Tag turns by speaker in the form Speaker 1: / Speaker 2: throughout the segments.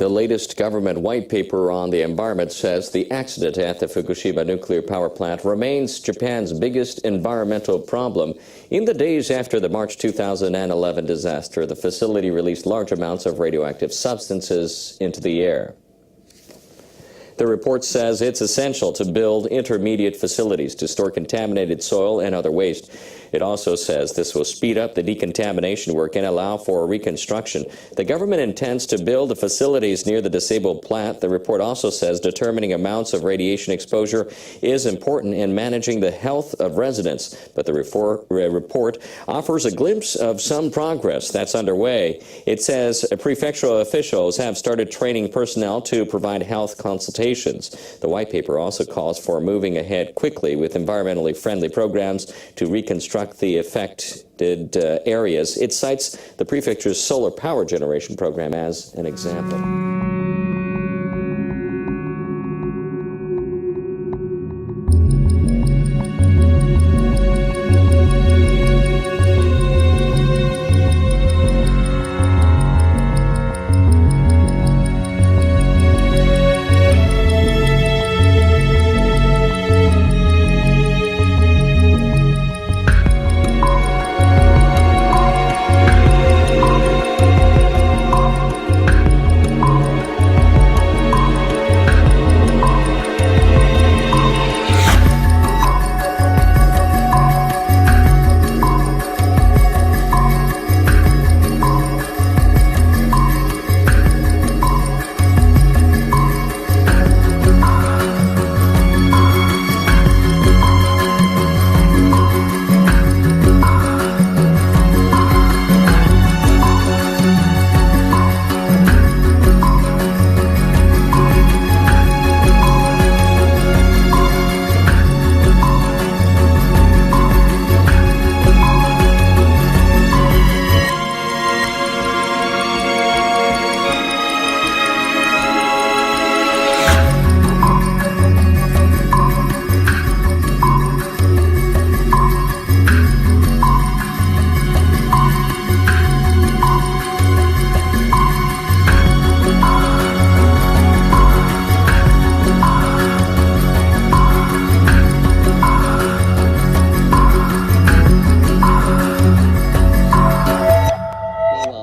Speaker 1: The latest government white paper on the environment says the accident at the Fukushima nuclear power plant remains Japan's biggest environmental problem. In the days after the March 2011 disaster, the facility released large amounts of radioactive substances into the air. The report says it's essential to build intermediate facilities to store contaminated soil and other waste. It also says this will speed up the decontamination work and allow for reconstruction. The government intends to build the facilities near the disabled plant. The report also says determining amounts of radiation exposure is important in managing the health of residents. But the report offers a glimpse of some progress that's underway. It says prefectural officials have started training personnel to provide health consultations. The white paper also calls for moving ahead quickly with environmentally friendly programs to reconstruct the affected areas. It cites the prefecture's solar power generation program as an example.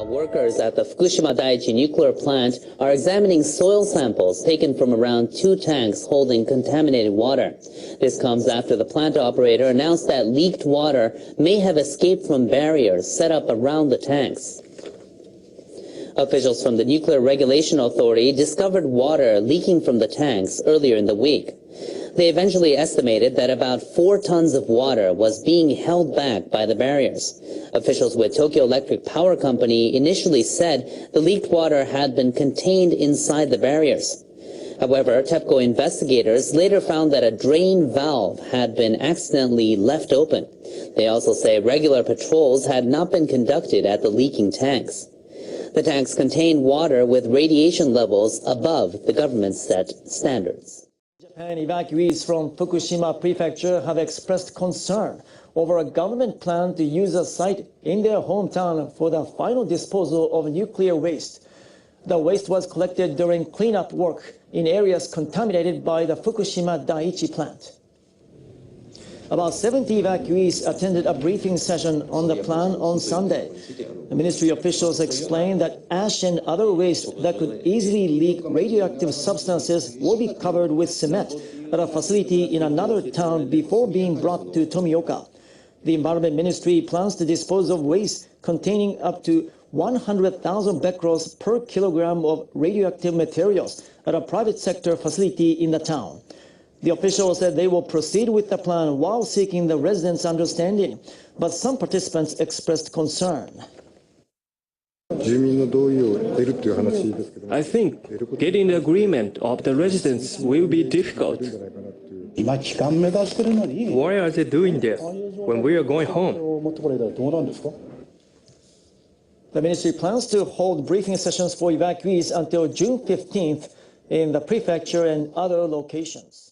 Speaker 2: Workers at the Fukushima Daiichi nuclear plant are examining soil samples taken from around 2 tanks holding contaminated water. This comes after the plant operator announced that leaked water may have escaped from barriers set up around the tanks. Officials from the Nuclear Regulation Authority discovered water leaking from the tanks earlier in the week. They eventually estimated that about 4 tons of water was being held back by the barriers. Officials with Tokyo Electric Power Company initially said the leaked water had been contained inside the barriers. However, Tepco investigators later found that a drain valve had been accidentally left open. They also say regular patrols had not been conducted at the leaking tanks. The tanks contain water with radiation levels above the government's set standards.
Speaker 3: Japan evacuees from Fukushima Prefecture have expressed concern over a government plan to use a site in their hometown for the final disposal of nuclear waste. The waste was collected during cleanup work in areas contaminated by the Fukushima Daiichi plant. About 70 evacuees attended a briefing session on the plan on Sunday. The ministry officials explained that ash and other waste that could easily leak radioactive substances will be covered with cement at a facility in another town before being brought to Tomioka. The Environment Ministry plans to dispose of waste containing up to 100,000 becquerels per kilogram of radioactive materials at a private sector facility in the town. The officials said they will proceed with the plan while seeking the residents' understanding, but some participants expressed concern.
Speaker 4: I think getting the agreement of the residents will be difficult. Why are they doing this when we are going home?
Speaker 3: The ministry plans to hold briefing sessions for evacuees until June 15th in the prefecture and other locations.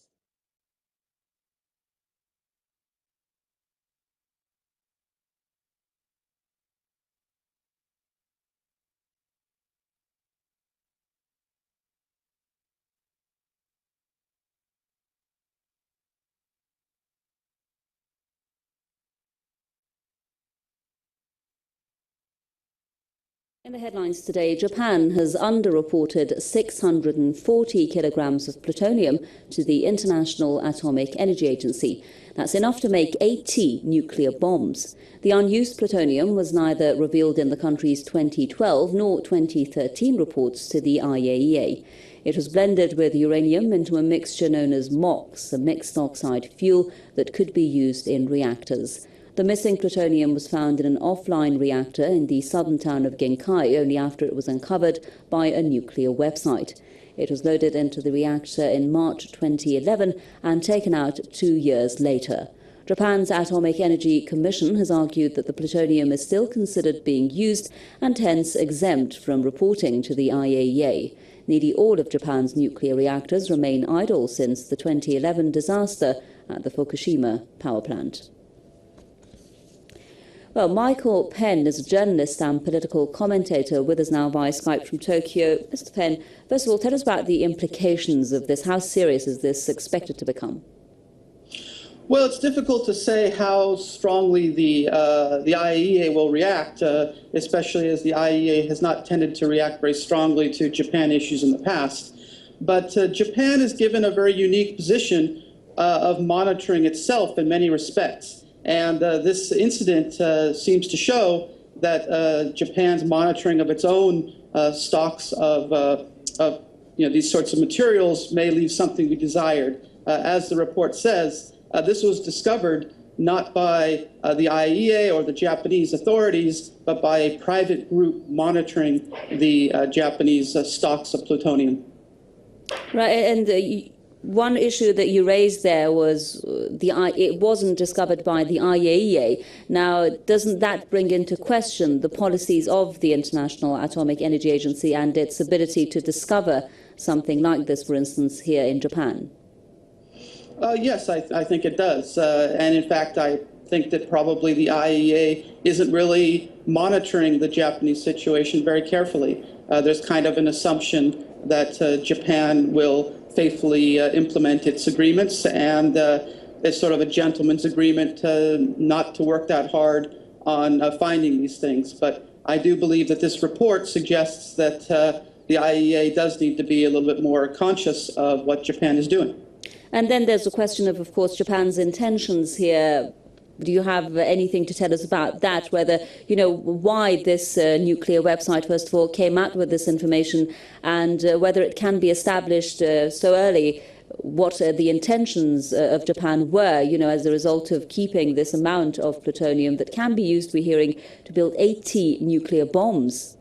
Speaker 5: In the headlines today, Japan has underreported 640 kilograms of plutonium to the International Atomic Energy Agency. That's enough to make 80 nuclear bombs. The unused plutonium was neither revealed in the country's 2012 nor 2013 reports to the IAEA. It was blended with uranium into a mixture known as MOX, a mixed oxide fuel that could be used in reactors. The missing plutonium was found in an offline reactor in the southern town of Genkai only after it was uncovered by a nuclear website. It was loaded into the reactor in March 2011 and taken out 2 years later. Japan's Atomic Energy Commission has argued that the plutonium is still considered being used and hence exempt from reporting to the IAEA. Nearly all of Japan's nuclear reactors remain idle since the 2011 disaster at the Fukushima power plant. Well, Michael Penn is a journalist and political commentator with us now via Skype from Tokyo. Mr. Penn, first of all, tell us about the implications of this. How serious is this expected to become?
Speaker 6: Well, it's difficult to say how strongly the IAEA will react, especially as the IAEA has not tended to react very strongly to Japan issues in the past. But Japan is given a very unique position of monitoring itself in many respects. And this incident seems to show that Japan's monitoring of its own stocks of these sorts of materials may leave something to be desired. As the report says, this was discovered not by the IAEA or the Japanese authorities, but by a private group monitoring the Japanese stocks of plutonium.
Speaker 5: Right, and one issue that you raised there was it wasn't discovered by the IAEA. Now, doesn't that bring into question the policies of the International Atomic Energy Agency and its ability to discover something like this, for instance, here in Japan?
Speaker 6: Yes, I think it does. And in fact, I think that probably the IAEA isn't really monitoring the Japanese situation very carefully. There's kind of an assumption that Japan will faithfully implement its agreements, and it's sort of a gentleman's agreement not to work that hard on finding these things. But I do believe that this report suggests that the IAEA does need to be a little bit more conscious of what Japan is doing.
Speaker 5: And then there's the question of course, Japan's intentions here. Do you have anything to tell us about that, whether, why this nuclear website, first of all, came out with this information, and whether it can be established so early what the intentions of Japan were, as a result of keeping this amount of plutonium that can be used, we're hearing, to build 80 nuclear bombs?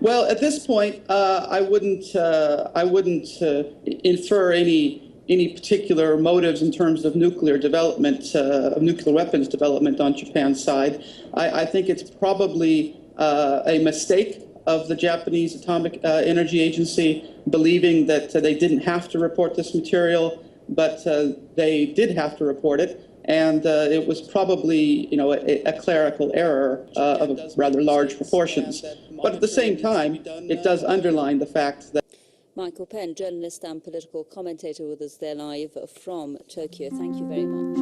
Speaker 6: Well, at this point, I wouldn't infer any particular motives in terms of nuclear development, of nuclear weapons development on Japan's side. I think it's probably a mistake of the Japanese Atomic Energy Agency believing that they didn't have to report this material, but they did have to report it. And it was probably, a clerical error of rather large proportions. But at the same time, it does underline the fact that
Speaker 5: Michael Penn, journalist and political commentator with us there live from Tokyo. Thank you very much.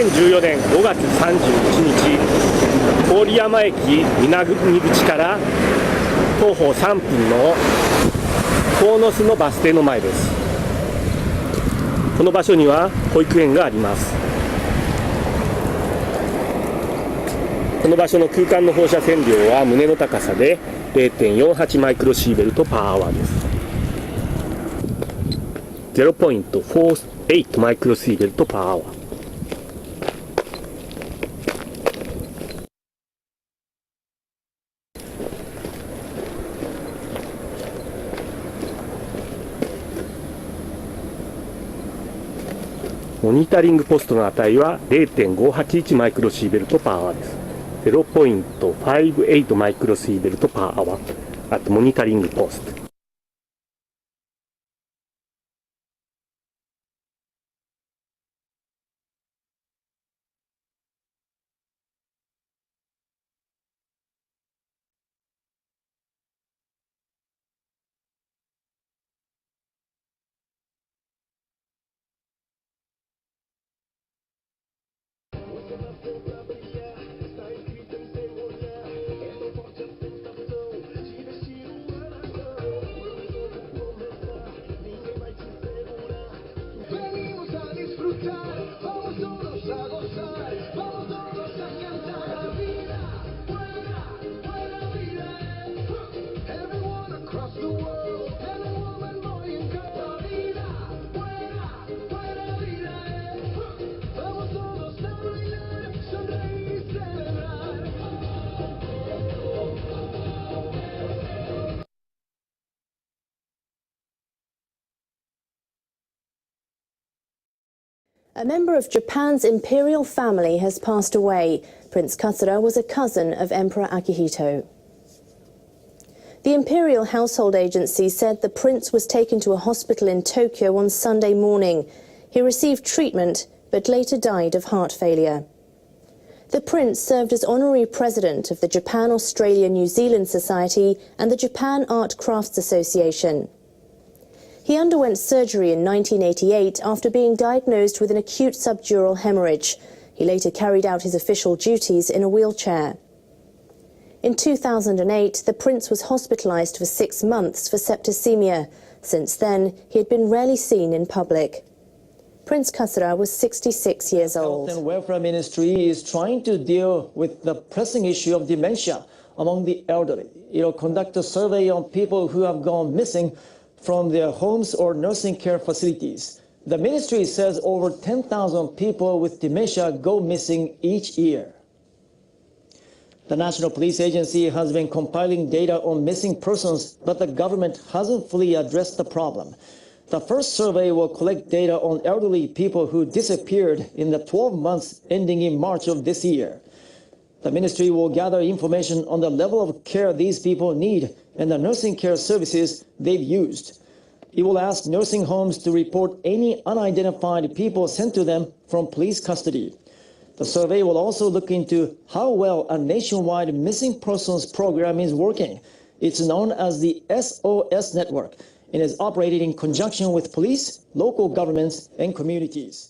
Speaker 7: 2014年5月31日、郡山駅南口から徒歩3分の鴻巣のバス停の前です。この場所には保育園があります。この場所の空間の放射線量は胸の高さで 0.48 マイクロシーベルトパーアワーです。0.48 マイクロシーベルトパーアワー。モニタリングポストの値は 0.581 マイクロシーベルトパーアワーです。0.58 マイクロシーベルトパーアワー。あとモニタリングポスト。
Speaker 8: A member of Japan's imperial family has passed away. Prince Katsura was a cousin of Emperor Akihito. The Imperial Household Agency said the prince was taken to a hospital in Tokyo on Sunday morning. He received treatment but later died of heart failure. The prince served as honorary president of the Japan-Australia-New Zealand Society and the Japan Art Crafts Association. He underwent surgery in 1988 after being diagnosed with an acute subdural hemorrhage. He later carried out his official duties in a wheelchair. In 2008, the prince was hospitalized for 6 months for septicemia. Since then, he had been rarely seen in public. Prince Katsura was 66 years old.
Speaker 3: The Health and Welfare Ministry is trying to deal with the pressing issue of dementia among the elderly. It will conduct a survey on people who have gone missing from their homes or nursing care facilities. The ministry says over 10,000 people with dementia go missing each year. The National Police Agency has been compiling data on missing persons, but the government hasn't fully addressed the problem. The first survey will collect data on elderly people who disappeared in the 12 months ending in March of this year. The ministry will gather information on the level of care these people need and the nursing care services they've used. It will ask nursing homes to report any unidentified people sent to them from police custody. The survey will also look into how well a nationwide missing persons program is working. It's known as the SOS Network and is operated in conjunction with police, local governments, and communities.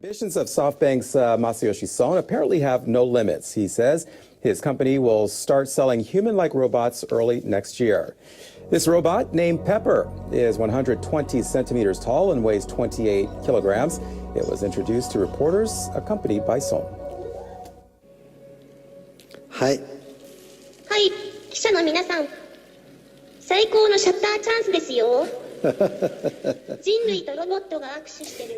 Speaker 9: Ambitions of SoftBank's Masayoshi Son apparently have no limits. He says his company will start selling human-like robots early next year. This robot, named Pepper, is 120 centimeters tall and weighs 28 kilograms. It was introduced to reporters accompanied by Son.
Speaker 10: はい。はい、記者の皆さん、最高のシャッターチャンスですよ。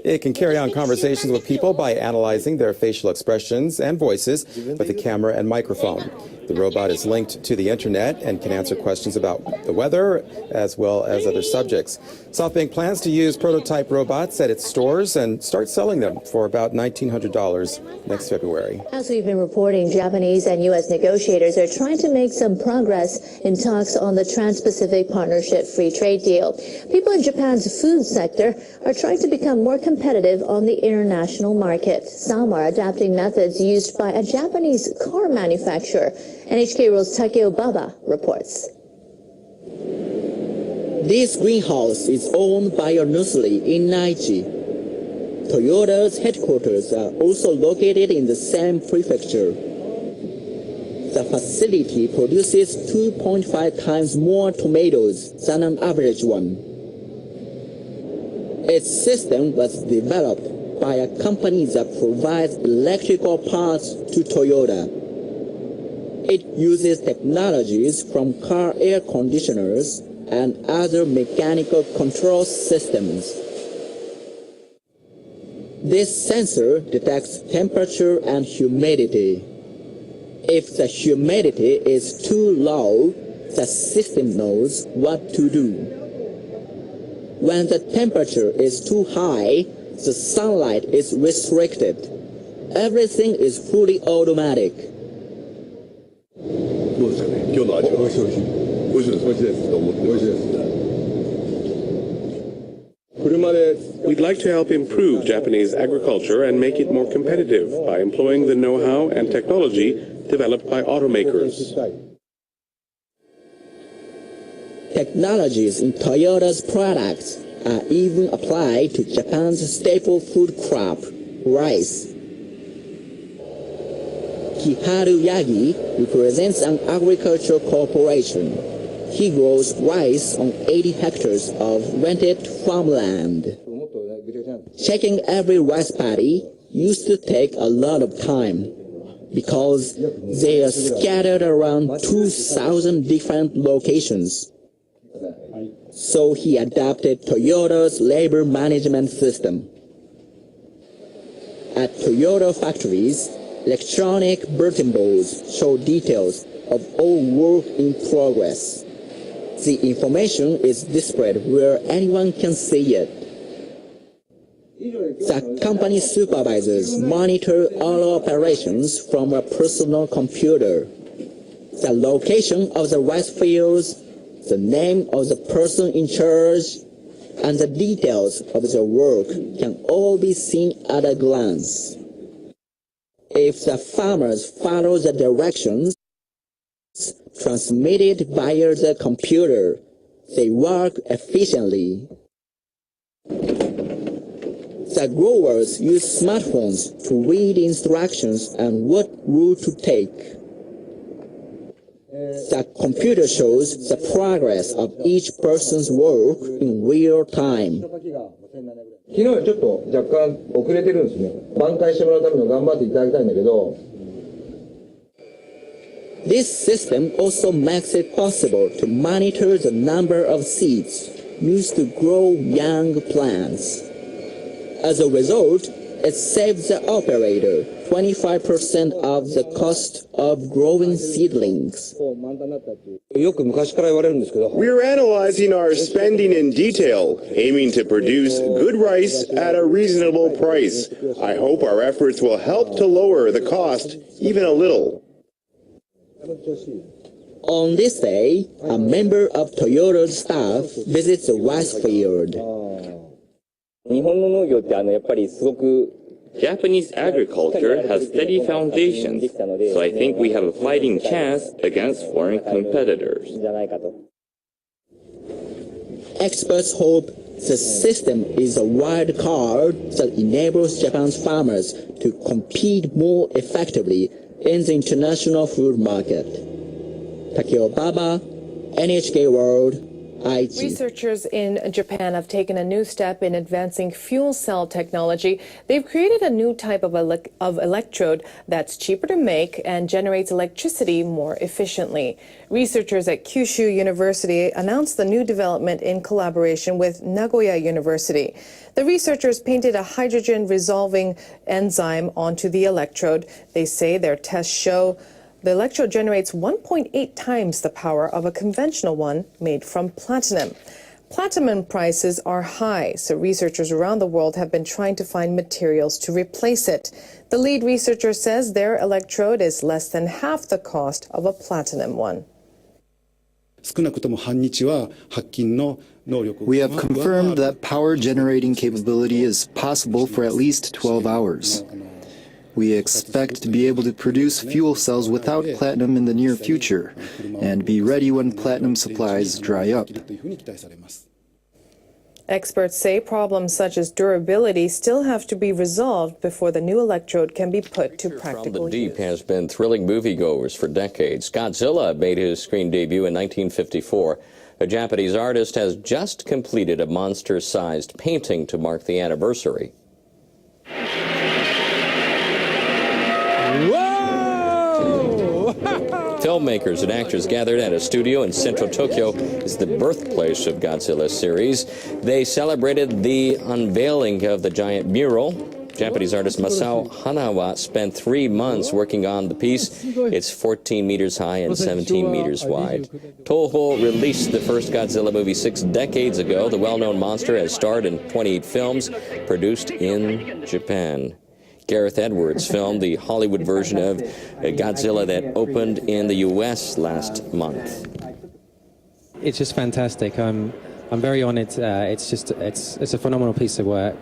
Speaker 9: It can carry on conversations with people by analyzing their facial expressions and voices with a camera and microphone. The robot is linked to the internet and can answer questions about the weather as well as other subjects. SoftBank plans to use prototype robots at its stores and start selling them for about $1,900 next February.
Speaker 11: As we've been reporting, Japanese and U.S. negotiators are trying to make some progress in talks on the Trans-Pacific Partnership Free Trade Deal. People in Japan's food sector are trying to become more competitive on the international market. Some are adapting methods used by a Japanese car manufacturer. NHK World's Takeo Baba reports.
Speaker 12: This greenhouse is owned by a nursery in Daiichi. Toyota's headquarters are also located in the same prefecture. The facility produces 2.5 times more tomatoes than an average one. Its system was developed by a company that provides electrical parts to Toyota. It uses technologies from car air conditioners and other mechanical control systems. This sensor detects temperature and humidity. If the humidity is too low, the system knows what to do. When the temperature is too high, the sunlight is restricted. Everything is fully automatic.
Speaker 13: We'd like to help improve Japanese agriculture and make it more competitive by employing the know-how and technology developed by automakers.
Speaker 12: Technologies in Toyota's products are even applied to Japan's staple food crop, rice. Kiharu Yagi represents an agricultural corporation. He grows rice on 80 hectares of rented farmland. Checking every rice paddy used to take a lot of time because they are scattered around 2,000 different locations. So he adopted Toyota's labor management system. At Toyota factories, electronic bulletin boards show details of all work in progress. The information is displayed where anyone can see it. The company supervisors monitor all operations from a personal computer. The location of the rice fields, the name of the person in charge, and the details of the work can all be seen at a glance. If the farmers follow the directions transmitted via the computer, they work efficiently. The growers use smartphones to read instructions and what route to take. The computer shows the progress of each person's work in real time.
Speaker 14: 昨日よりちょっと若干遅れてるんですね。挽回してもらうために頑張っていただきたいんだけど。
Speaker 12: This system also makes it possible to monitor the number of seeds used to grow young plants. As a result, it saves the operator 25% of the cost of growing seedlings.
Speaker 15: We're analyzing our spending in detail, aiming to produce good rice at a reasonable price. I hope our efforts will help to lower the cost even a little.
Speaker 12: On this day, a member of Toyota's staff visits the rice field.
Speaker 16: Japanese agriculture has steady foundations, so I think we have a fighting chance against foreign competitors.
Speaker 12: Experts hope The system is a wild card that enables Japan's farmers to compete more effectively in the international food market. Takeo Baba, NHK World, Aichi.
Speaker 17: Researchers in Japan have taken a new step in advancing fuel cell technology. They've created a new type of electrode that's cheaper to make and generates electricity more efficiently. Researchers at Kyushu University announced the new development in collaboration with Nagoya University. The researchers painted a hydrogen-resolving enzyme onto the electrode. They say their tests show the electrode generates 1.8 times the power of a conventional one made from platinum. Platinum prices are high, so researchers around the world have been trying to find materials to replace it. The lead researcher says their electrode is less than half the cost of a platinum one.
Speaker 18: We have confirmed that power generating capability is possible for at least 12 hours. We expect to be able to produce fuel cells without platinum in the near future and be ready when platinum supplies dry up.
Speaker 17: Experts say problems such as durability still have to be resolved before the new electrode can be put to practical use.
Speaker 1: From the Deep has been thrilling moviegoers for decades. Godzilla made his screen debut in 1954. A Japanese artist has just completed a monster-sized painting to mark the anniversary.
Speaker 19: Whoa!
Speaker 1: Filmmakers and actors gathered at a studio in central Tokyo is the birthplace of Godzilla series. They celebrated the unveiling of the giant mural. Japanese artist Masao Hanawa spent 3 months working on the piece. It's 14 meters high and 17 meters wide. Toho released the first Godzilla movie 6 decades ago. The well-known monster has starred in 28 films produced in Japan. Gareth Edwards filmed the Hollywood version of Godzilla that opened in the U.S. last month.
Speaker 20: It's just fantastic. I'm very honored. It's a phenomenal piece of work.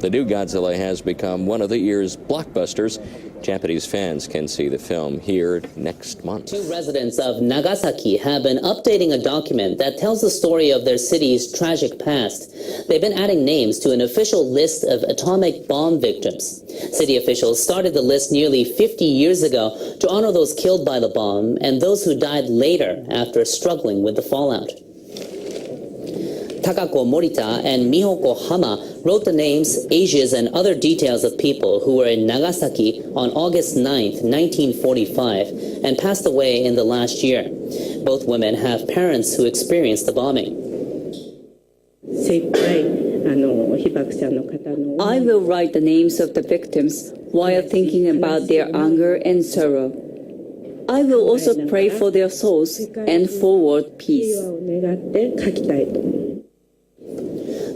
Speaker 1: The new Godzilla has become one of the year's blockbusters. Japanese fans can see the film here next month.
Speaker 2: 2 residents of Nagasaki have been updating a document that tells the story of their city's tragic past. They've been adding names to an official list of atomic bomb victims. City officials started the list nearly 50 years ago to honor those killed by the bomb and those who died later after struggling with the fallout. Takako Morita and Mihoko Hama wrote the names, ages, and other details of people who were in Nagasaki on August 9, 1945, and passed away in the last year. Both women have parents who experienced the bombing.
Speaker 21: I will write the names of the victims while thinking about their anger and sorrow. I will also pray for their souls and forward peace.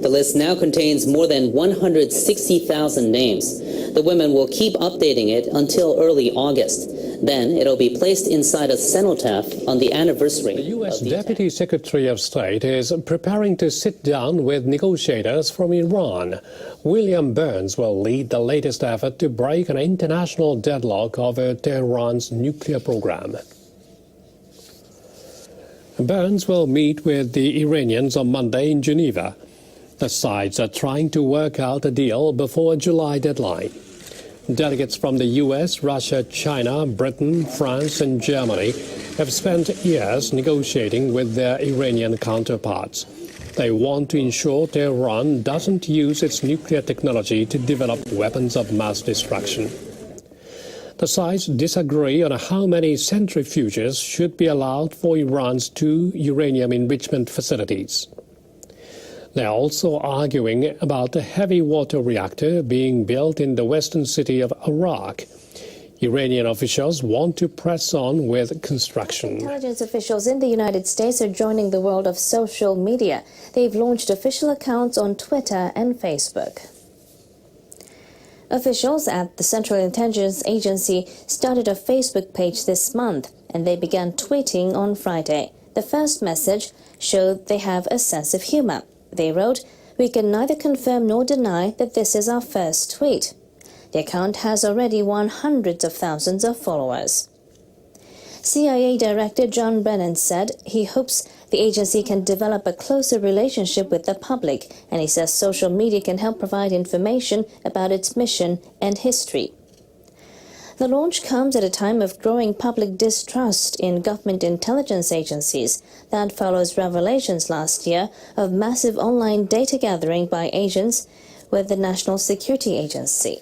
Speaker 2: The list now contains more than 160,000 names. The women will keep updating it until early August. Then it'll be placed inside a cenotaph on the anniversary.
Speaker 22: The U.S. Deputy Secretary of State is preparing to sit down with negotiators from Iran. William Burns will lead the latest effort to break an international deadlock over Tehran's nuclear program. Burns will meet with the Iranians on Monday in Geneva. The sides are trying to work out a deal before a July deadline. Delegates from the US, Russia, China, Britain, France and Germany have spent years negotiating with their Iranian counterparts. They want to ensure Tehran doesn't use its nuclear technology to develop weapons of mass destruction. The sides disagree on how many centrifuges should be allowed for Iran's 2 uranium enrichment facilities. They are also arguing about a heavy water reactor being built in the western city of Arak. Iranian officials want to press on with construction.
Speaker 8: Intelligence officials in the United States are joining the world of social media. They've launched official accounts on Twitter and Facebook. Officials at the Central Intelligence Agency started a Facebook page this month, and they began tweeting on Friday. The first message showed they have a sense of humor. They wrote, "We can neither confirm nor deny that this is our first tweet." The account has already won hundreds of thousands of followers. CIA Director John Brennan said he hopes the agency can develop a closer relationship with the public, and he says social media can help provide information about its mission and history. The launch comes at a time of growing public distrust in government intelligence agencies that follows revelations last year of massive online data gathering by agents with the National Security Agency.